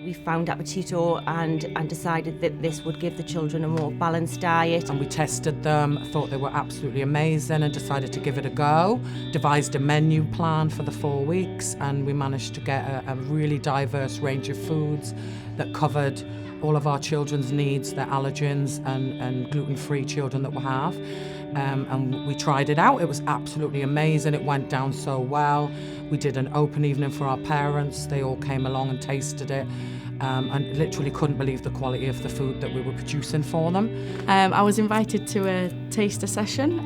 We found Appetito and decided that this would give the children a more balanced diet. And we tested them, thought they were absolutely amazing and decided to give it a go. Devised a menu plan for the 4 weeks, and we managed to get a really diverse range of foods that covered all of our children's needs, their allergens and gluten-free children that we have. And we tried it out. It was absolutely amazing. It went down so well. We did an open evening for our parents. They all came along and tasted it, and literally couldn't believe the quality of the food that we were producing for them. I was invited to a taster session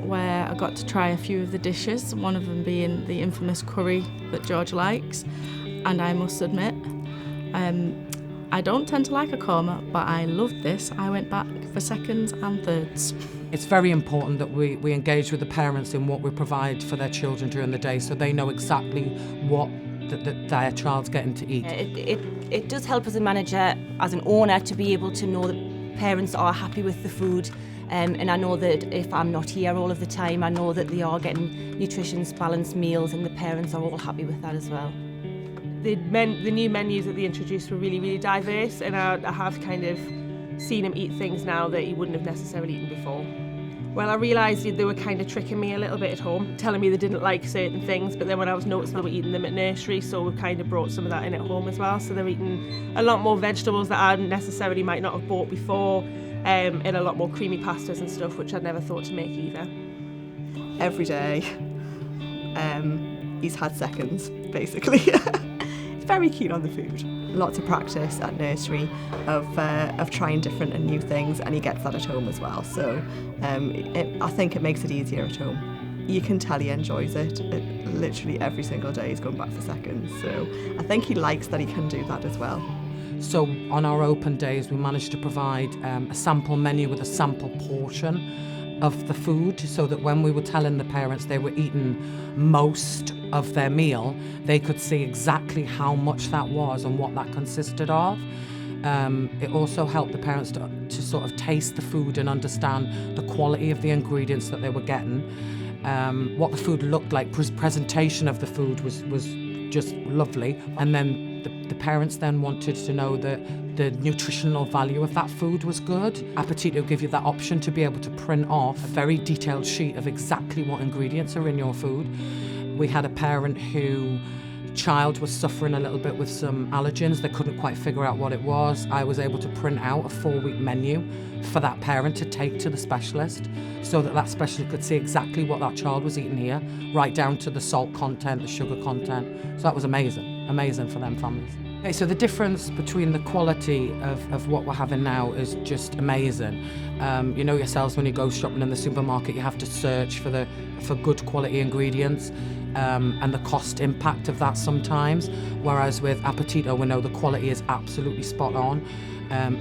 where I got to try a few of the dishes, one of them being the infamous curry that George likes. And I must admit, I don't tend to like a korma, but I loved this. I went back for seconds and thirds. It's very important that we engage with the parents in what we provide for their children during the day, so they know exactly what their child's getting to eat. It does help as a manager, as an owner, to be able to know that parents are happy with the food. And I know that if I'm not here all of the time, I know that they are getting nutritious, balanced meals, and the parents are all happy with that as well. The new menus that they introduced were really, really diverse, and I have kind of seen him eat things now that he wouldn't have necessarily eaten before. Well, I realised they were kind of tricking me a little bit at home, telling me they didn't like certain things, but then when I was noticing they were eating them at nursery, so we've kind of brought some of that in at home as well. So they're eating a lot more vegetables that I necessarily might not have bought before, and a lot more creamy pastas and stuff, which I'd never thought to make either. Every day, he's had seconds, basically. He's very keen on the food. Lots of practice at nursery of trying different and new things, and he gets that at home as well. So I think it makes it easier at home. You can tell he enjoys it. Literally every single day he's going back for seconds. So I think he likes that he can do that as well. So on our open days, we managed to provide a sample menu with a sample portion of the food, so that when we were telling the parents they were eating most of their meal, they could see exactly how much that was and what that consisted of. It also helped the parents to sort of taste the food and understand the quality of the ingredients that they were getting, what the food looked like. Presentation of the food was just lovely, and then the parents then wanted to know that the nutritional value of that food was good. Appetito give you that option to be able to print off a very detailed sheet of exactly what ingredients are in your food. We had a parent whose child was suffering a little bit with some allergens. They couldn't quite figure out what it was. I was able to print out a 4-week menu for that parent to take to the specialist, so that that specialist could see exactly what that child was eating here, right down to the salt content, the sugar content. So that was amazing for them families. Okay, so the difference between the quality of what we're having now is just amazing. You know yourselves, when you go shopping in the supermarket, you have to search for good quality ingredients, and the cost impact of that sometimes. Whereas with Appetito, we know the quality is absolutely spot on.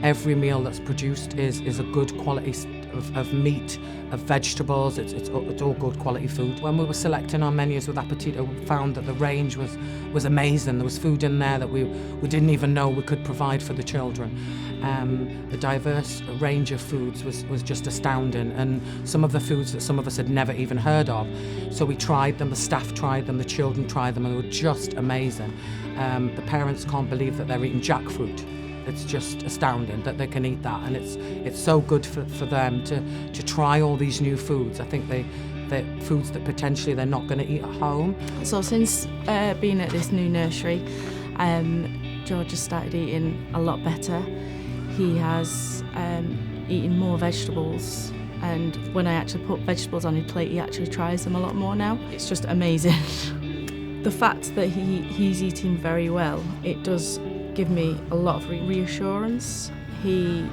Every meal that's produced is a good quality of meat, of vegetables. It's all good quality food. When we were selecting our menus with Appetito, we found that the range was amazing. There was food in there that we didn't even know we could provide for the children. The diverse range of foods was just astounding, and some of the foods that some of us had never even heard of. So we tried them, the staff tried them, the children tried them, and they were just amazing. The parents can't believe that they're eating jackfruit. It's just astounding that they can eat that, and it's so good for them to try all these new foods. I think they're foods that potentially they're not going to eat at home. So since being at this new nursery, George has started eating a lot better. He has eaten more vegetables, and when I actually put vegetables on his plate, he actually tries them a lot more now. It's just amazing. The fact that he's eating very well, it does give me a lot of reassurance. He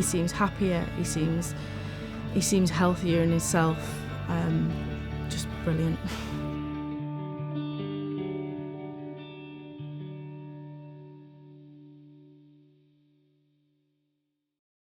seems happier, he seems healthier in himself. Just brilliant.